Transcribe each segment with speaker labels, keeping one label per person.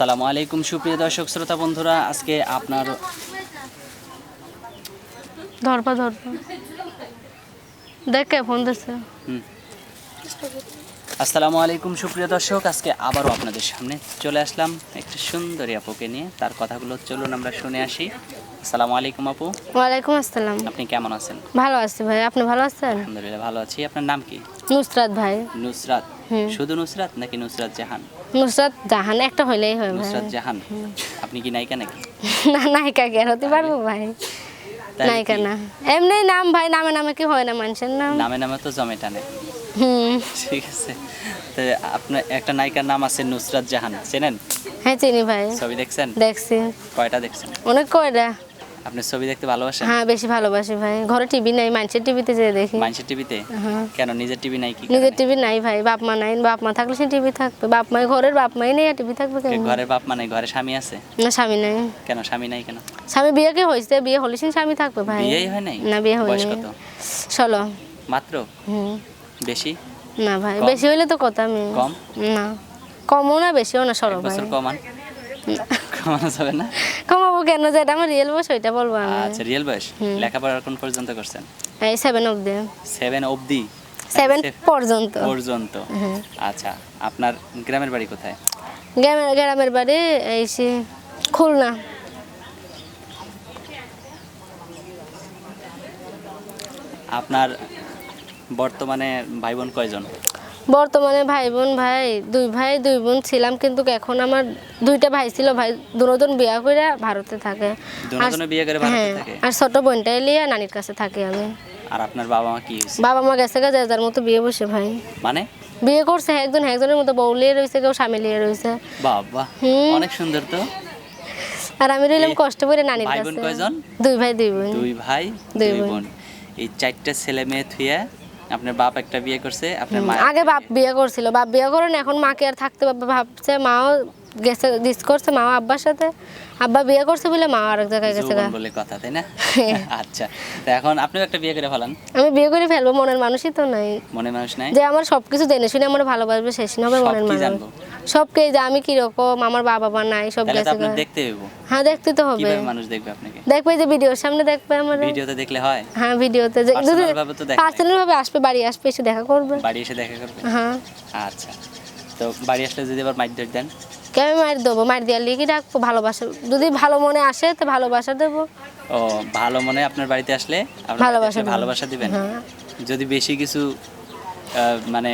Speaker 1: আসসালামু আলাইকুম সুপ্রিয় দর্শক শ্রোতা বন্ধুরা, আজকে আপনার
Speaker 2: ধরপা দেখে ফোন দিচ্ছে।
Speaker 1: আসসালামু আলাইকুম সুপ্রিয় দর্শক, আজকে আবারও আপনাদের সামনে চলে আসলাম একটি সুন্দরী আপুকে নিয়ে। তার কথাগুলো চলুন আমরা শুনে আসি। আসসালামু আলাইকুম আপু।
Speaker 2: ওয়ালাইকুম আসসালাম।
Speaker 1: আপনি কেমন আছেন?
Speaker 2: ভালো আছি ভাই, আপনি ভালো আছেন?
Speaker 1: আলহামদুলিল্লাহ ভালো আছি। আপনার নাম কি?
Speaker 2: নুসরাত ভাই।
Speaker 1: নুসরাত? শুধু নুসরাত নাকি নুসরাত জাহান?
Speaker 2: নুসরাত জাহান একটা হইলেই হয় ভাই।
Speaker 1: নুসরাত জাহান। আপনি কি নায়িকা নাকি?
Speaker 2: না, নায়িকা কেন হতে পারবো ভাই? নায়িকা না, এমনি নাম ভাই, নামে নামে কি হয় না মানুষের নাম?
Speaker 1: নামে নামে তো জমে টানে। ঠিক আছে, তো আপনার একটা নায়িকার নাম আছে নুসরাত জাহান, চেনেন?
Speaker 2: হ্যাঁ চিনি ভাই।
Speaker 1: ছবি দেখছেন?
Speaker 2: দেখছি।
Speaker 1: কয়টা দেখছেন?
Speaker 2: অনেক কয়টা।
Speaker 1: আপনি ছবি দেখতে ভালোবাসেন?
Speaker 2: হ্যাঁ বেশি ভালোবাসি ভাই। ঘরে টিভি নাই, মানুষের টিভিতে যেয়ে দেখি।
Speaker 1: মানুষের টিভিতে? কেন নিজের টিভি নাই কি?
Speaker 2: নিজের টিভি নাই ভাই, বাপ মা নাই। বাপ মা থাকলে সে টিভি থাকবে, বাপ মাই ঘরের বাপ মাই নেই, টিভি থাকবে কেন?
Speaker 1: ঘরের বাপ মানে ঘরে স্বামী আছে?
Speaker 2: না স্বামী নাই।
Speaker 1: কেন স্বামী নাই কেন?
Speaker 2: স্বামী বিয়ে কি হয়েছে? বিয়ে হলে সে স্বামী থাকবে ভাই।
Speaker 1: বিয়েই হয় নাই?
Speaker 2: না বিয়ে
Speaker 1: বয়স
Speaker 2: হয়নি।
Speaker 1: কত?
Speaker 2: 16।
Speaker 1: মাত্র? বেশি?
Speaker 2: না ভাই
Speaker 1: কম?
Speaker 2: বেশি হইলে তো কথা আমি।
Speaker 1: কম?
Speaker 2: না কমও না বেশিও না, 16
Speaker 1: এক
Speaker 2: ভাই।
Speaker 1: বছর কমান? কমানো যাবে না?
Speaker 2: কমাবো কেন? যেটা আমার রিয়েল বয়স ওইটা বলবো আমি।
Speaker 1: আচ্ছা, রিয়েল বয়স? লেখাপড়া কোন পর্যন্ত করছেন?
Speaker 2: এই 7 অবধি।
Speaker 1: 7 অবধি?
Speaker 2: 7 পর্যন্ত।
Speaker 1: পর্যন্ত। আচ্ছা, আপনার গ্রামের বাড়ি কোথায়?
Speaker 2: গ্রামের বাড়ি এই খুলনা।
Speaker 1: আপনার বর্তমানে ভাই বোন কয়জন?
Speaker 2: বর্তমানে ভাই বোন ভাই 2 ভাই 2 বোন ছিলাম, কিন্তু এখন আমার 2টা ভাই ছিল ভাই, দুজন বিয়ে করে ভারতে থাকে।
Speaker 1: দুজনে বিয়ে করে ভারতে থাকে?
Speaker 2: আর ছোট বোনটা লিয়ে নানির কাছে থাকি আমি।
Speaker 1: আর আপনার বাবা মা কি হয়েছে?
Speaker 2: বাবা মা গেছে যে যার মতো বিয়ে বসে ভাই।
Speaker 1: মানে
Speaker 2: বিয়ে করছে একজনের মতো, বউ লিয়ে রয়েছে, কেউ স্বামী লিয়ে রয়েছে।
Speaker 1: বাবা, অনেক সুন্দর তো।
Speaker 2: আর আমি রইলাম কষ্ট করে নানির
Speaker 1: ভাই
Speaker 2: কাছে।
Speaker 1: বোন কয়জন?
Speaker 2: 2 ভাই 2 বোন।
Speaker 1: 2 ভাই 2 বোন। এই 4টা ছেলে মেয়ে থুয়ে আপনার বাপ একটা বিয়ে করছে, আপনার মা
Speaker 2: আগে বাপ বিয়ে করছিল, বাপ বিয়ে করেন, এখন মাকে আর থাকতে ভাবছে, মাও গেছে ডিস করছে, মাও আব্বার সাথে। আব্বা বিয়ে করছে বলে মা আরেক জায়গায় গেছে।
Speaker 1: যৌবন বলে কথা, তাই না? আচ্ছা, তো এখন আপনিও একটা বিয়ে করে ফেলান।
Speaker 2: আমি বিয়ে করে ফেলবো, মনের মানুষই তো নাই।
Speaker 1: মনে মানুষ নাই
Speaker 2: যে আমার সবকিছু জেনে শুনে আমার ভালোবাসবে, শেষ হবে মনের মানুষ। সবকে যে আমি কি রকম, আমার বাবা মা নাই, সব
Speaker 1: তাহলে তো
Speaker 2: গেছে।
Speaker 1: আপনার দেখতে হইব।
Speaker 2: হ্যাঁ দেখতে তো হবে।
Speaker 1: কিভাবে মানুষ দেখবে আপনাকে?
Speaker 2: দেখবে যে ভিডিওর সামনে দেখবে আমার।
Speaker 1: ভিডিওতে দেখলে হয়?
Speaker 2: হ্যাঁ ভিডিওতে
Speaker 1: পার্সোনাল ভাবে তো দেখবে।
Speaker 2: পার্সোনাল ভাবে আসবে, বাড়ি আসবে, এসে দেখা করবে।
Speaker 1: বাড়ি এসে দেখা করবে?
Speaker 2: হ্যাঁ।
Speaker 1: আচ্ছা, তো বাড়ি আসলে যদি আবার মাইর দেন?
Speaker 2: কেমন মার দেবো? মার দিয়ে লিখে রাখবো, ভালোবাসা যদি ভালো মনে আসে তো ভালোবাসা দেবো।
Speaker 1: ও, ভালো মনে আপনার বাড়িতে আসলে ভালোবাসা দিবেন? যদি বেশি কিছু মানে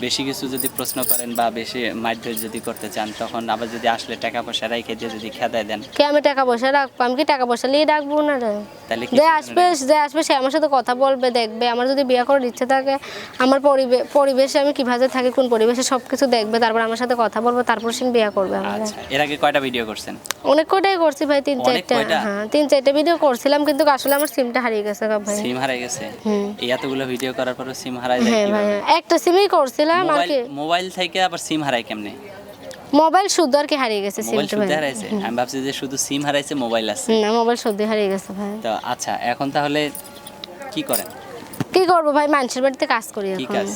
Speaker 1: বেশি কিছু যদি প্রশ্ন করেন বা বেশি মারধর যদি করতে চান, তখন আবার যদি আসলে টাকা পয়সা রাইখে দিয়ে যদি খেদায় দেন?
Speaker 2: কে আমি টাকা পয়সা রাখবো? আমি কি টাকা পয়সা নিয়ে রাখবো না রে?
Speaker 1: তাহলে
Speaker 2: যে আসবে সে আমার সাথে কথা বলবে, দেখবে। আমার যদি বিয়ে করার ইচ্ছে থাকে, আমার পরিবেশে আমি কিভাবে থাকি, কোন পরিবেশে, সবকিছু দেখবে, তারপর আমার সাথে কথা বলবে, তারপর সে বিয়ে করবে আমার।
Speaker 1: আচ্ছা, এর আগে কয়টা ভিডিও করছেন?
Speaker 2: অনেক কয়টাই করছি ভাই, 3-4টা। হ্যাঁ 3-4টা ভিডিও করছিলাম, কিন্তু আসলে আমার সিমটা হারিয়ে গেছে ভাই।
Speaker 1: সিম হারিয়ে গেছে? এই এতগুলো ভিডিও করার পরও সিম হারায় যায়
Speaker 2: হ্যাঁ ভাই,
Speaker 1: কিভাবে?
Speaker 2: একটা সিমই করছিলাম আর কি।
Speaker 1: মোবাইল থেকে আবার সিম হারায় কেমনে?
Speaker 2: মোবাইল শুদ্ধ আর কি হারিয়ে গেছে,
Speaker 1: মোবাইল
Speaker 2: সিমটা
Speaker 1: শুদ্ধ
Speaker 2: ভাই।
Speaker 1: হারাইছে? আমি ভাবছি যে শুধু সিম হারাইছে, মোবাইল আছে।
Speaker 2: না, মোবাইল শুদ্ধ হারিয়ে গেছে ভাই।
Speaker 1: তো আচ্ছা, এখন তাহলে কি করেন?
Speaker 2: কি করবো ভাই, মানুষের বাড়িতে কাজ করি
Speaker 1: কি
Speaker 2: এখন।
Speaker 1: কাজ?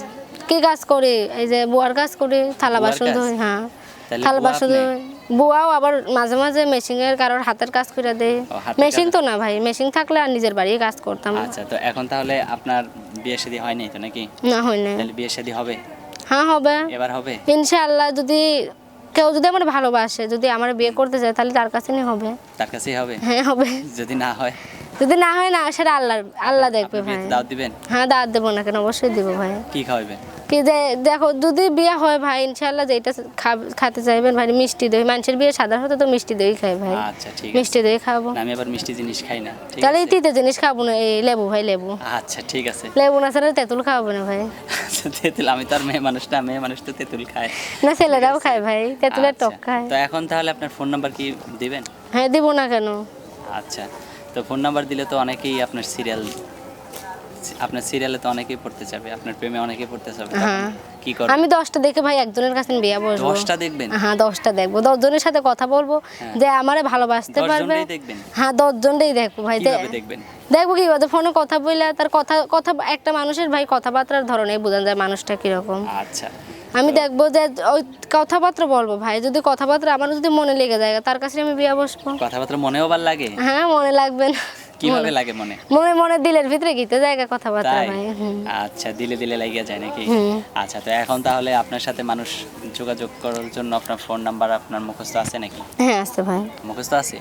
Speaker 2: কি কাজ করি? এই যে বুয়ার কাজ করি, থালা
Speaker 1: বুয়ার
Speaker 2: বাসন
Speaker 1: কাজ?
Speaker 2: ধুই। হ্যাঁ
Speaker 1: তাহলে
Speaker 2: থালা
Speaker 1: বুয়া
Speaker 2: বাসন
Speaker 1: আপনি?
Speaker 2: ধুই। বুয়াও আবার মাঝে মাঝে মেশিনের কারোর হাতের কাজ করে দেয়।
Speaker 1: ও, হাতের
Speaker 2: মেশিন
Speaker 1: কাজ?
Speaker 2: তো না ভাই, মেশিন থাকলে আর নিজের বাড়ি কাজ করতাম।
Speaker 1: আচ্ছা, তো এখন তাহলে আপনার বিয়ে শাদী হয় নাই তো নাকি?
Speaker 2: না হয় না।
Speaker 1: তাহলে বিয়ে শাদী হবে?
Speaker 2: হ্যাঁ হবে
Speaker 1: এবার হবে?
Speaker 2: ইনশাআল্লাহ। যদি কেউ যদি আমার ভালোবাসে, যদি আমার বিয়ে করতে চায়, তাহলে তার কাছে নিয়ে হবে।
Speaker 1: তার কাছেই হবে?
Speaker 2: হ্যাঁ হবে।
Speaker 1: যদি না হয়?
Speaker 2: যদি না হয়, না সেটা আল্লাহ দেখবে ভাই।
Speaker 1: দাওয়াত দিবেন?
Speaker 2: হ্যাঁ দাওয়াত দেবো না কেন, অবশ্যই দেবো ভাই।
Speaker 1: কি খাওয়াবেন?
Speaker 2: কি যে দেখো, যদি বিয়ে হয় ভাই, ইনশাআল্লাহ যেটা খেতে চাইবেন ভাই, মিষ্টি দই। মানুষের বিয়ে সাধারণত তো মিষ্টি দই খায় ভাই।
Speaker 1: আচ্ছা ঠিক আছে,
Speaker 2: মিষ্টি দই খাবো।
Speaker 1: আমি আবার মিষ্টি জিনিস খাই না। ঠিক
Speaker 2: তাহলে
Speaker 1: আছে,
Speaker 2: তিতে জিনিস খাবো না, এই লেবু ভাই, লেবু।
Speaker 1: আচ্ছা ঠিক আছে।
Speaker 2: লেবু না ছাড়া তেঁতুল খাবো না ভাই।
Speaker 1: আচ্ছা, তেঁতুল? আমি তো আর মেয়ে মানুষ না, মেয়ে মানুষ তো তেঁতুল খায়
Speaker 2: না, ছেলেরাও খায় ভাই, তেঁতুলের টক
Speaker 1: আচ্ছা,
Speaker 2: খায়।
Speaker 1: তো এখন তাহলে আপনার ফোন নাম্বার কি দিবেন?
Speaker 2: হ্যাঁ দিব না কেন।
Speaker 1: আচ্ছা, তো ফোন নাম্বার দিলে তো অনেকেই আপনার আপনার সিরিয়ালে তো অনেকেই পড়তে চাবে, আপনার প্রেমে অনেকেই পড়তে চাবে, তখন
Speaker 2: হ্যাঁ।
Speaker 1: কি করবেন?
Speaker 2: আমি 10টা দেখে ভাই একজনের কাছে বিয়া বসবো।
Speaker 1: 10টা দেখবেন?
Speaker 2: হ্যাঁ 10টা দেখবো, 10 জনের সাথে কথা বলবো
Speaker 1: হ্যাঁ।
Speaker 2: যে আমারে ভালোবাসতে
Speaker 1: 10
Speaker 2: পারবে।
Speaker 1: জনটাই দেখবেন?
Speaker 2: হ্যাঁ 10 জনটাই দেখবো ভাই।
Speaker 1: কিভাবে দেখবেন?
Speaker 2: দেখবো কিভাবে, ফোনে কথা বললে তার কথা কথা একটা মানুষের ভাই কথাবার্তার ধরনে বোঝা যায় মানুষটা কিরকম।
Speaker 1: আচ্ছা,
Speaker 2: আমি দেখবো যে ওই কথাবার্তা বলবো ভাই, যদি কথাবার্তা আমার যদি মনে লেগে যায় তার কাছে আমি বিয়া বসবো।
Speaker 1: কথাবার্তা মনেও ভালো লাগে?
Speaker 2: হ্যাঁ মনে লাগবে না?
Speaker 1: কিভাবে লাগে মনে?
Speaker 2: মনে মনে দিলের ভিতরে গিতে জায়গা কথাবার্তা
Speaker 1: তাই?
Speaker 2: ভাই।
Speaker 1: আচ্ছা, দিলে দিলে লাগিয়ে যায় নাকি?
Speaker 2: হুম।
Speaker 1: আচ্ছা, তো এখন তাহলে আপনার সাথে মানুষ যোগাযোগ করার জন্য আপনার ফোন নাম্বার আপনার মুখস্থ আছে নাকি?
Speaker 2: হ্যাঁ আছে ভাই।
Speaker 1: মুখস্থ আছে?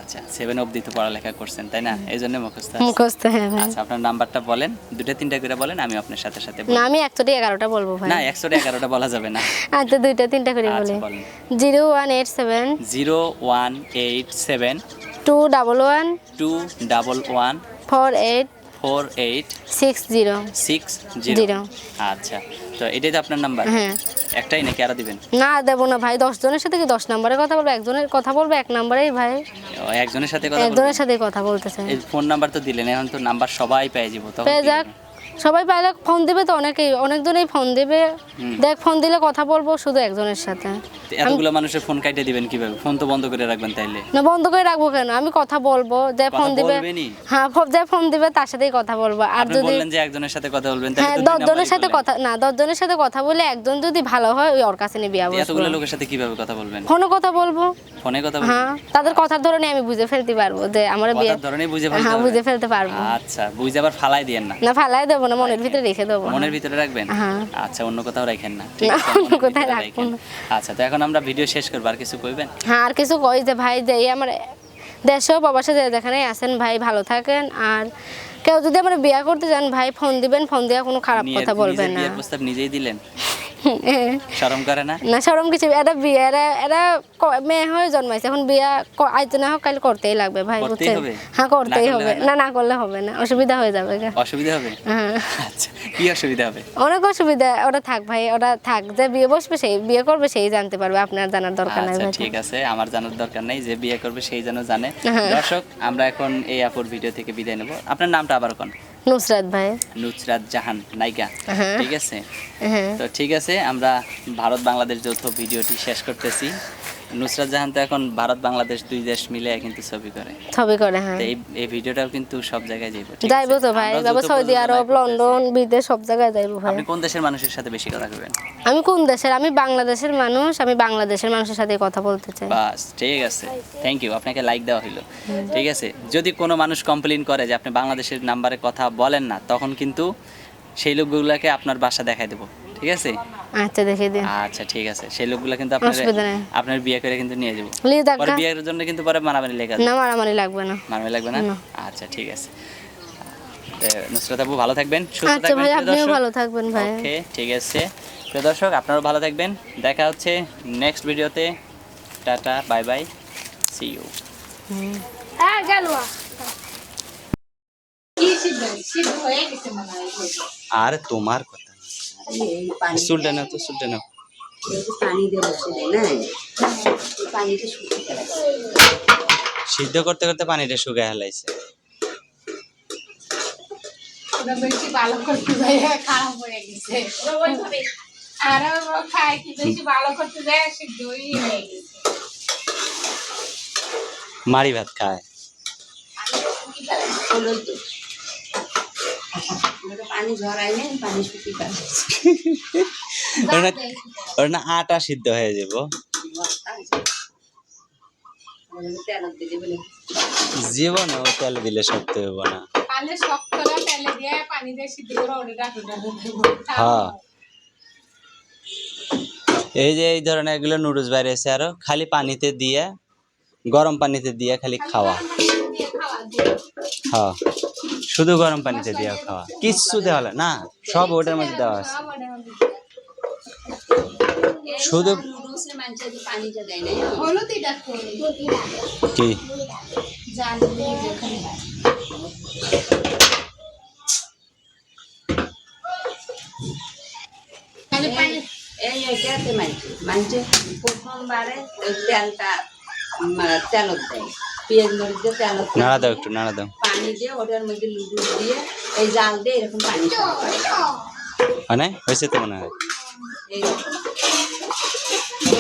Speaker 1: আচ্ছা, 7 অবধি তো পড়ালেখা করছেন তাই না, এই জন্য মুখস্থ আছে।
Speaker 2: মুখস্থ, হ্যাঁ ভাই।
Speaker 1: আচ্ছা, আপনার নাম্বারটা বলেন, 2টা 3টা করে বলেন, আমি আপনার সাথে সাথে
Speaker 2: না
Speaker 1: বলবো।
Speaker 2: আমি 111টা বলবো ভাই।
Speaker 1: না, 111টা বলা যাবে না।
Speaker 2: আচ্ছা 2টা 3টা করে
Speaker 1: আচ্ছা,
Speaker 2: বলি।
Speaker 1: বলেন।
Speaker 2: 0187
Speaker 1: 0187
Speaker 2: 211
Speaker 1: 211
Speaker 2: 48
Speaker 1: 48
Speaker 2: 60
Speaker 1: 60। আচ্ছা, তো এটাই তো আপনার নাম্বার?
Speaker 2: হ্যাঁ।
Speaker 1: একটাই নাকি আরো দিবেন?
Speaker 2: না দেবো না ভাই, 10 জনের সাথে কি 10 নম্বরে কথা বলবো? একজনের কথা বলবো 1 নম্বরেই ভাই।
Speaker 1: ও, একজনের সাথে কথা বলবেন?
Speaker 2: একজনের সাথে কথা বলতে চাই।
Speaker 1: এই ফোন নাম্বার তো দিলেন, এখন তো নাম্বার সবাই পেয়ে যাব, তখন
Speaker 2: পেয়ে
Speaker 1: কি
Speaker 2: যাক,
Speaker 1: করবেন?
Speaker 2: সবাই পাইলে ফোন দিবে তো, অনেকজনেই ফোন দিবে।
Speaker 1: হুম।
Speaker 2: দেখ ফোন দিলে কথা বলবো শুধু একজনের সাথে।
Speaker 1: তো এতগুলো মানুষের ফোন কাটে দিবেন কিভাবে? ফোন তো বন্ধ করে রাখবেন তাইলে?
Speaker 2: না বন্ধ করে রাখবো কেন, আমি কথা বলবো, যে
Speaker 1: কথা
Speaker 2: ফোন দিবে।
Speaker 1: বলবেনই?
Speaker 2: হ্যাঁ যে ফোন দিবে তার সাথেই কথা বলবো। আর
Speaker 1: আপনি
Speaker 2: যদি
Speaker 1: বললেন যে একজনের সাথে কথা বলবেন,
Speaker 2: হ্যাঁ
Speaker 1: তাহলে তো
Speaker 2: 10 জনের সাথে কথা, না 10 জনের সাথে কথা বলে একজন যদি ভালো হয় ওই ওর কাছে নিয়ে বিয়া বসবো।
Speaker 1: এতগুলো লোকের সাথে কিভাবে কথা বলবেন?
Speaker 2: ফোনে কথা বলবো।
Speaker 1: ফোনে কথা বলবেন?
Speaker 2: হ্যাঁ তাদের কথার ধরনে আমি বুঝে ফেলতে পারবো যে আমার বিয়ে।
Speaker 1: কথার ধরনেই বুঝে ফেলতে
Speaker 2: হ্যাঁ
Speaker 1: হবে?
Speaker 2: বুঝে ফেলতে পারবো।
Speaker 1: আচ্ছা, বুঝে আবার ফালাই দিয়েন না।
Speaker 2: না ফালাই দেবো না, মনের ভিতরে রেখে দেবো।
Speaker 1: মনের ভিতরে রাখবেন?
Speaker 2: হ্যাঁ।
Speaker 1: আচ্ছা, অন্য কোথাও রাখেন না, ঠিক
Speaker 2: না,
Speaker 1: আছে?
Speaker 2: অন্য
Speaker 1: মনের
Speaker 2: কোথাও
Speaker 1: ভিতরে
Speaker 2: রাখবো
Speaker 1: রাখেন।
Speaker 2: না।
Speaker 1: আচ্ছা, তো এখন আমরা ভিডিও শেষ করব, আর কিছু কইবেন?
Speaker 2: হ্যাঁ আর কিছু কই যে ভাই যে এই আমার দেশেও প্রবাসে যেখানেই আছেন ভাই ভালো থাকেন। আর কেউ যদি আমার বিয়ে করতে চান ভাই ফোন দিবেন, ফোন দিয়ে কোনো খারাপ কথা বলবেন
Speaker 1: নিজের
Speaker 2: না।
Speaker 1: বিয়ের প্রস্তাব নিজেই দিলেন? শরম করে না?
Speaker 2: না শরম কিছু, এটা বিয়ে এরা মেয়ে হয়ে জন্মাইছে, এখন বিয়ে আজ না হোক কাল করতেই লাগবে ভাই,
Speaker 1: করতেই
Speaker 2: বুঝছেন?
Speaker 1: হবে?
Speaker 2: হ্যাঁ করতেই
Speaker 1: না করলে
Speaker 2: হবে।
Speaker 1: হয় না?
Speaker 2: না না করলে হবে না, অসুবিধা হয়ে যাবে।
Speaker 1: অসুবিধা হবে?
Speaker 2: হ্যাঁ
Speaker 1: আচ্ছা, কি অসুবিধা হবে?
Speaker 2: অনেক অসুবিধা। ওটা থাক ভাই, ওটা থাক, যে বিয়ে বসবে সেই বিয়ে করবে সেই জানতে পারবে, আপনার জানার দরকার নাই
Speaker 1: আচ্ছা,
Speaker 2: ভাই।
Speaker 1: ঠিক আছে, আমার জানার দরকার নাই, যে বিয়ে করবে সেই যেন জানে।
Speaker 2: হ্যাঁ।
Speaker 1: দর্শক, আমরা এখন এই আপুর ভিডিও থেকে বিদায় নেব। আপনার নামটা আবার কোন?
Speaker 2: নুসরাত ভাই।
Speaker 1: নুসরাত জাহান নায়িকা,
Speaker 2: হ্যাঁ।
Speaker 1: ঠিক আছে?
Speaker 2: হ্যাঁ
Speaker 1: তো ঠিক আছে, আমরা ভারত বাংলাদেশ যৌথ ভিডিওটি শেষ করতেছি। নুসরাত জাহান তো এখন ভারত বাংলাদেশ 2 দেশ মিলে কিন্তু ছবি করে।
Speaker 2: ছবি করে। হ্যাঁ
Speaker 1: তো এই ভিডিওটাও কিন্তু সব জায়গায় যাইব, ঠিক আছে?
Speaker 2: যাইবো তো ভাই,
Speaker 1: আমরা
Speaker 2: যাবো
Speaker 1: যৌথ
Speaker 2: সৌদি
Speaker 1: প্রযোজনায়
Speaker 2: আরব,
Speaker 1: করতেছি।
Speaker 2: লন্ডন, বিদেশ সব জায়গায় যাইবো ভাই।
Speaker 1: আপনি কোন দেশের মানুষের সাথে বেশি কথা বলবেন?
Speaker 2: আমি কোন দেশের? আমি বাংলাদেশের মানুষ, আমি বাংলাদেশের মানুষের সাথে কথা বলতে চাই।
Speaker 1: বাস, ঠিক আছে, থ্যাংক ইউ, আপনাকে লাইক দেওয়া হলো। ঠিক আছে, যদি কোনো মানুষ কমপ্লেইন করে যে আপনি বাংলাদেশের নাম্বারে কথা বলেন না, তখন কিন্তু সেই লোকগুলোকে আপনার বাসা দেখাই দেবো, ঠিক আছে?
Speaker 2: আচ্ছা দেখে দিন।
Speaker 1: আচ্ছা, ঠিক আছে, সেই লোকগুলো কিন্তু আপনার
Speaker 2: অসুবিধা নেই।
Speaker 1: আপনার বিয়ে করে কিন্তু নিয়ে যাবো।
Speaker 2: লিয়ে
Speaker 1: পরে
Speaker 2: দেখা।
Speaker 1: বিয়ের জন্য কিন্তু পরে মারামারি লেখা
Speaker 2: না মারামারি লাগবে না।
Speaker 1: মারামারি লাগবে না?
Speaker 2: না।
Speaker 1: আচ্ছা, ঠিক আছে। নুসরাত আপু ভালো থাকবেন, সুস্থ
Speaker 2: আচ্ছা
Speaker 1: থাকবেন,
Speaker 2: ভাই
Speaker 1: প্রিয়
Speaker 2: আপনিও
Speaker 1: দর্শক।
Speaker 2: ভালো থাকবেন ভাই।
Speaker 1: ওকে, ঠিক আছে প্রিয় দর্শক, আপনারাও ভালো থাকবেন। দেখা হচ্ছে নেক্সট ভিডিওতে। Tata, bye bye, see you.
Speaker 2: হ্যাঁ গেল।
Speaker 1: আর তোমার কথা চুলটা নাও তো, চুলটা নাও।
Speaker 3: পানি দিয়ে বসে দেয় না, পানিটা শুকিয়ে গেছে।
Speaker 1: সিদ্ধ করতে করতে পানিটা শুকায় হেলাইছে।
Speaker 4: বেশি ভালো করতে যায় খারাপ হয়ে গেছে, আর খাই কি বেশি ভালো করতে যায় সিদ্ধই হয়ে গেছে।
Speaker 1: মারি ভাত খায়।
Speaker 3: হলোই তো পানি ঝরাই নেই, পানি শুকিয়ে গেছে।
Speaker 1: ওর না আটা সিদ্ধ হয়ে যাব।
Speaker 3: তেল দিলে বলে
Speaker 1: জীবনে ও তেল দিলে শক্ত হইব না।
Speaker 4: পালে শক্ত করে তেলে দিয়ে পানি দিয়ে সিদ্ধ করে ওটা ডাটু ডাটু দেবো।
Speaker 1: হ্যাঁ, এই যে এই ধরনের এগুলো নুডলস বাইরেছে, আরো খালি পানিতে দিয়ে, গরম পানিতে দিয়ে খালি খাওয়া। হ্যাঁ, শুধু গরম পানিতে দিয়ে খাওয়া, কিচ্ছু দেওয়া হয় না, সব ওটার মধ্যে দেওয়া আছে। শুধু
Speaker 3: নুডলসের মাঝে যে পানিটা দেয় না,
Speaker 4: হলুদ এটা
Speaker 1: কি
Speaker 4: জাল দিয়ে যেখানে খালি পানি
Speaker 3: এইটাতে মানছে প্রথমবারে ওই তেলটা তেলত দেয়, পেঁয়াজ মরিচ দিয়ে তেলত
Speaker 1: নাড়া দাও, একটু নাড়া দাও।
Speaker 3: পানি দিয়ে ওটার মধ্যে লুডু দিয়ে এই জাল দিয়ে এরকম পানি
Speaker 1: মানে হয়েছে তো মনে হয়।
Speaker 3: এইরকম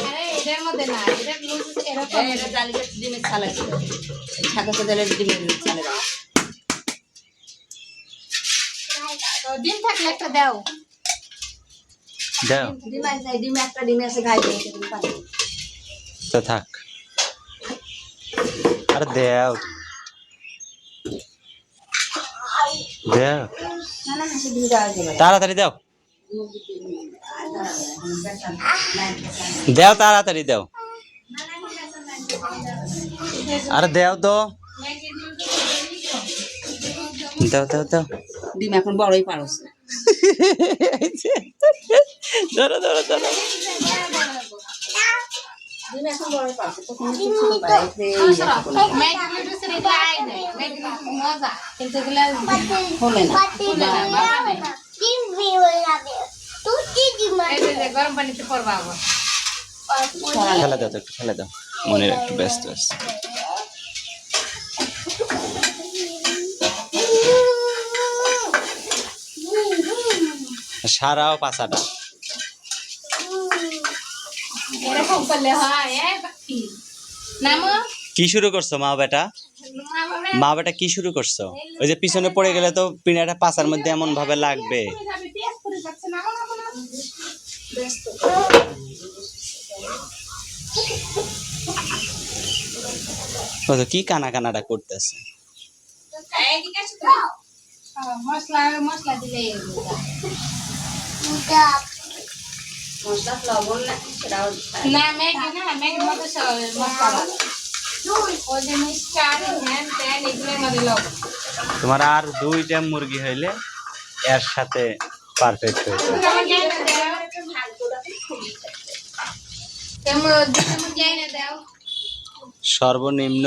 Speaker 4: আরে এটার মধ্যে না, এটা লুজ এরকম।
Speaker 3: এটা জালিটা ডিমের ছালা ছিল, সাদা সাদা ডিমের ছালা দাও।
Speaker 4: তো ডিম থাকলে একটা দাও।
Speaker 1: দাও
Speaker 3: ডিম আছে, ডিম একটা ডিম আছে গায়ে দিয়ে তুমি পানি
Speaker 1: তো থাক। আরে দেও দেও
Speaker 3: না না হাসি ডিম দেওয়া যাবে
Speaker 1: তাড়াতাড়ি দাও, দেও তাড়াতাড়ি দাও। আরে দেও তো, দাও দাও দাও।
Speaker 3: ডিম এখন বড়ই পারছে।
Speaker 1: ধরো ধরো ধরো।
Speaker 3: ডিম এখন বড়ই পারছে, তখন ছোট বাড়াইছে
Speaker 4: ম্যাগি নুডলসের এগুলো আই নাই, ম্যাগি নুডলস মজা, কিন্তু এগুলো
Speaker 3: হলে না।
Speaker 4: এই যে গরম পানিতে পড়বা আবার।
Speaker 1: খেলা দাও তো, একটু খেলা দাও, মনের একটু ব্যস্ত আছে। সারাও পাছাটা
Speaker 4: এরকম করলে হয় বাকি নামো
Speaker 1: কি শুরু করছো মা বেটা? মা বেটা কি শুরু করছো? ওই যে পিছনে পড়ে গেলে তো পিনাটা পাছার মধ্যে এমন ভাবে লাগবে। ও তো কি কানা কানাটা করতেছে।
Speaker 4: মশলা মশলা দিলে
Speaker 3: মশলা লবণ না সেটাও
Speaker 4: না ম্যাগির মধ্যে মশলা ভালো ওই যে মিষ্টার হ্যান ত্যান এগুলোর মধ্যে লবণ
Speaker 1: তোমার আর 2টা মুরগি হইলে এর সাথে পারফেক্ট হয়ে যাবে। সর্বনিম্ন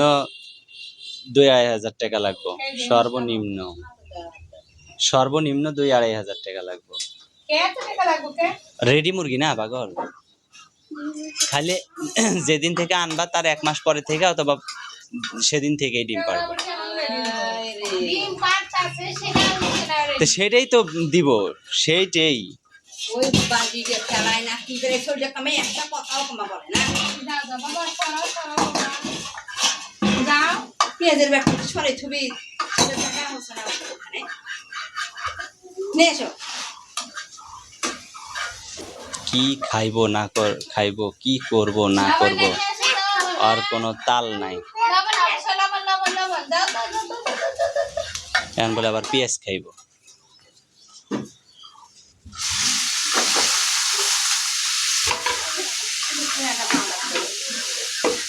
Speaker 1: 2-2.5 টাকা লাগবে, সর্বনিম্ন সর্বনিম্ন 2-2.5 টাকা লাগবে। রেডি মুরগি না পাগল, খালি যেদিন থেকে আনবা তার 1 মাস পরে থেকে অথবা সেদিন থেকেই ডিম পারবে। তো সেটাই তো দিব, সেইটাই।
Speaker 3: ওই বাজি যে খেলায় না কি করে শরীরে কমে একটা কথাও কমা বলে না। পেঁয়াজের ব্যাগটা সরে ছবি নিয়ে এসো।
Speaker 1: কি খাইবো না খাইবো, কি করব না করব, আর কোনো তাল নাই। এখন বলে আবার পেঁয়াজ খাইবো।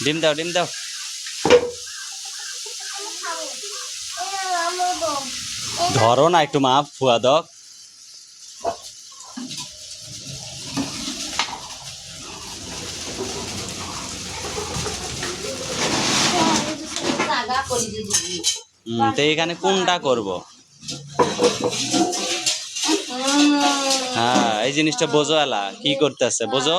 Speaker 1: ডিম দাও ডিম দাও। ধরো না একটু মা, ফুয়া দাও। তো এখানে কোনটা করব? হ্যাঁ এই জিনিসটা বোঝো, এলা কি করতেছে বোঝো।